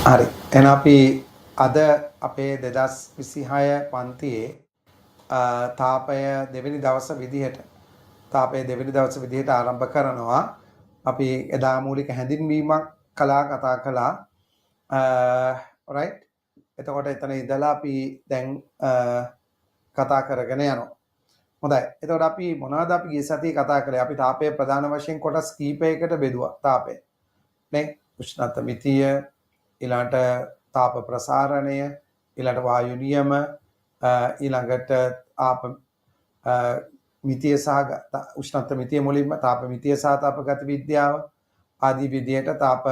හරි. එහෙනම් අපි අද අපේ 2026 පන්තියේ තාපය දෙවෙනි දවස විදිහට ආරම්භ කරනවා. අපි එදා මූලික හැඳින්වීමක් කතා කළා. right. එතකොට එතන ඉඳලා අපි දැන් කතා කරගෙන යනවා. හොඳයි. එතකොට අපි මොනවද අපි ගිය සතියේ කතා කළේ? අපි තාපය ප්‍රධාන වශයෙන් කොටස් කීපයකට බෙදුවා තාපය. නේ? උෂ්ණත්ව මිතිය, ඊළඟට තාප ප්‍රසාරණය, ඊළඟට වායු නියම, ඊළඟට ආප මිතිය සහ උෂ්ණත්ව මිතිය මුලින්ම තාප මිතිය සහ තාප ගති විද්‍යාව ආදී විදියට තාප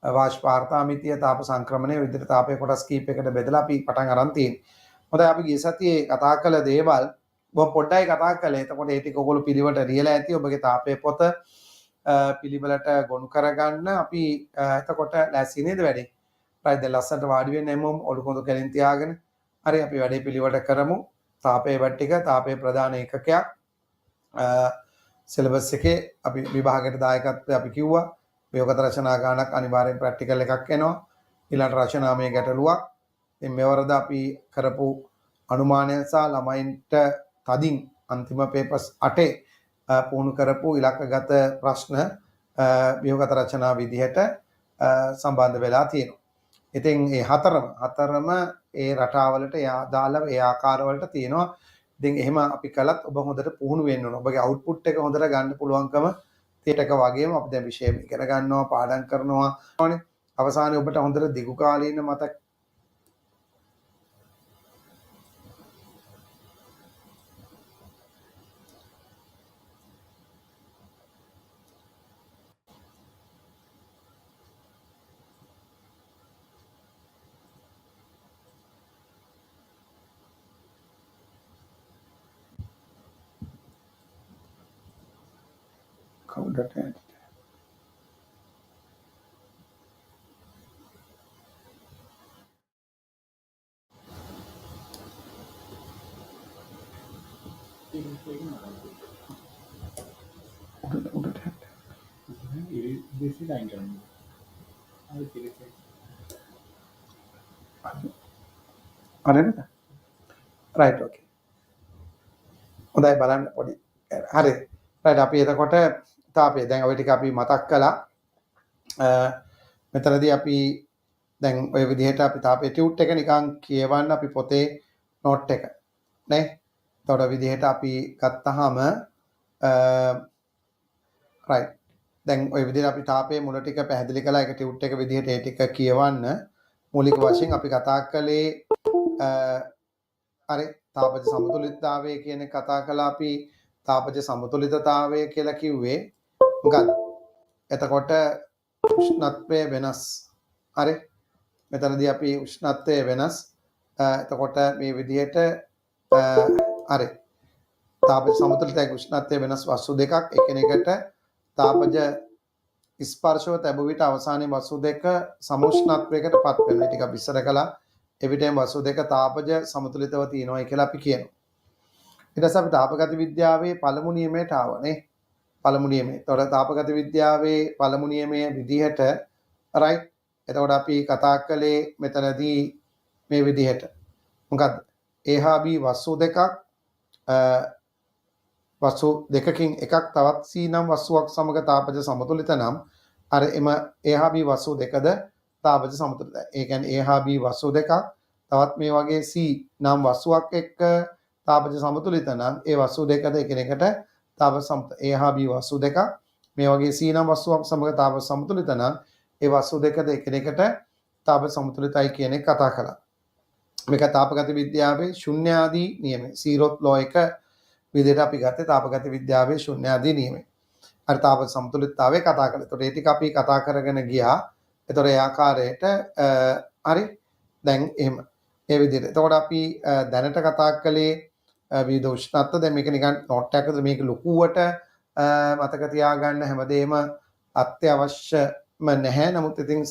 වාෂ්පාර්තා මිතිය, තාප සංක්‍රමණය විදිහට තාපයේ කොටස් කීපයකට බෙදලා අපි පටන් අරන් තියෙනවා. හොඳයි, අපි ගිය සතියේ කතා කළ දේවල් බොහොම පොඩ්ඩයි කතා කළේ. එතකොට ඒ ටික ඔයගොල්ලෝ පිළිවෙලට ලියලා ඇති. ඔබගේ තාපයේ පොත පිළිවෙලට ගොනු කරගන්න අපි එතකොට ලෑස්ති නේද වැඩේ? right, දැන් ලස්සනට වාඩි වෙන්න එමුම් ඔලු කොඳු කෙලින් තියාගෙන. හරි, අපි වැඩේ පිළිවෙලට කරමු. තාපයේ වැඩ ටික තාපයේ ප්‍රධාන ඒකකයක් සිලබස් එකේ අපි විභාගයට දායකත්වය අපි කිව්වා. ව්‍යෝගත රචනා ගානක් අනිවාර්යෙන් ප්‍රැක්ටිකල් එකක් එනවා. ඊළඟ රචනාමය ගැටලුවක්. ඉතින් මෙවරද අපි කරපු අනුමානයන් සහ ළමයින්ට තදින් අන්තිම පේපර්ස් 8 පුහුණු කරපු ඉලක්කගත ප්‍රශ්න ව්‍යෝගත රචනා විදිහට සම්බන්ධ වෙලා තියෙනවා. ඉතින් මේ හතරම ඒ රටාවලට දාලා ඒ ආකාරවලට තියෙනවා. ඉතින් එහෙම අපි කළත් ඔබ හොඳට පුහුණු වෙන්න ඕන. ඔබගේ අවුට්පුට් එක හොඳට ගන්න පුළුවන්කම තියෙටක වගේම අපි දැන් විෂය ඉගෙන ගන්නවා, පාඩම් කරනවා. අවසානයේ ඔබට හොඳට දිගු කාලීන මතක කවුදට අරෙන්නද? right, okay. හොඳයි, බලන්න පොඩි. හරි. right, අපි එතකොට තාපය දැන් ඔය ටික අපි මතක් කළා. මෙතනදී අපි දැන් ඔය විදිහට අපි තාපයේ ටියුට් එක නිකන් කියවන්න අපි පොතේ නෝට් එක නේ. එතකොට විදිහට අපි ගත්තාම right. දැන් ඔය විදිහට අපි තාපයේ මුල ටික පැහැදිලි කළා. ඒක ටියුට් එක විදිහට ඒ ටික කියවන්න. මූලික වශයෙන් අපි කතා කළේ හරි, තාපජ සමතුලිතතාවය කියන එක කතා කළා. අපි තාපජ සමතුලිතතාවය කියලා කිව්වේ මොකක්ද? එතකොට උෂ්ණත්වය වෙනස්. හරි, මෙතනදී අපි උෂ්ණත්වය වෙනස්. එතකොට මේ විදිහට හරි, තාපජ සමතුලිතයි උෂ්ණත්වය වෙනස් වස්තු දෙකක් එකිනෙකට තාපජ ස්පර්ශව තැබු විට අවසානයේ වස්තු දෙක සමුෂ්ණත්වයකට පත් වෙනවා. ටික අපි ඉස්සර කළා. එවිටම වස්තු දෙක තාපජ සමතුලිතව තියෙනවා කියලා අපි කියනවා. ඊට පස්සේ අපි තාපගත විද්‍යාවේ පළමු නියමයට ආවනේ. පළමු නියමය. එතකොට තාපගත විද්‍යාවේ පළමු නියමයේ විදිහට right. එතකොට අපි කතා කළේ මෙතනදී මේ විදිහට. මොකද්ද? A හා B වස්තු දෙකක් වස්තු දෙකකින් එකක් තවත් C නම් වස්තුවක් සමග තාපජ සමතුලිත නම් අර එම A හා B වස්තු දෙකද තාපජ සමතුලිතයි. ඒ කියන්නේ A හා B වස්තු දෙකක් තවත් මේ වගේ C නම් වස්තුවක් එක්ක තාපජ සමතුලිත නම් ඒ වස්තු දෙකද එකිනෙකට තාපජ සමතුලිත. A හා B වස්තු දෙකක් මේ වගේ C නම් වස්තුවක් සමග තාපජ සමතුලිත නම් ඒ වස්තු දෙකද එකිනෙකට තාපජ සමතුලිතයි කියන එක කතා කළා. මේක තාපගත විද්‍යාවේ ශුන්‍යාදී නියමය. සීරොත් ලෝ එක විදිහට අපි ගත්තේ තාපගත විද්‍යාවේ ශුන්‍යාදී නියමය. අර තාපජ සමතුලිතතාවය කතා කළා. ඒතකොට ඒ ටික අපි කතා කරගෙන ගියා. ඒතකොට ඒ ආකාරයට හරි, දැන් එහෙම ඒ විදිහට. එතකොට අපි දැනට කතා කළේ විවිධ උෂ්ණත්ව. දැන් මේක නිකන් නෝට් එකකට මේක ලොකුවට මතක තියාගන්න හැමදේම අත්‍යවශ්‍යම නැහැ. නමුත් ඉතින්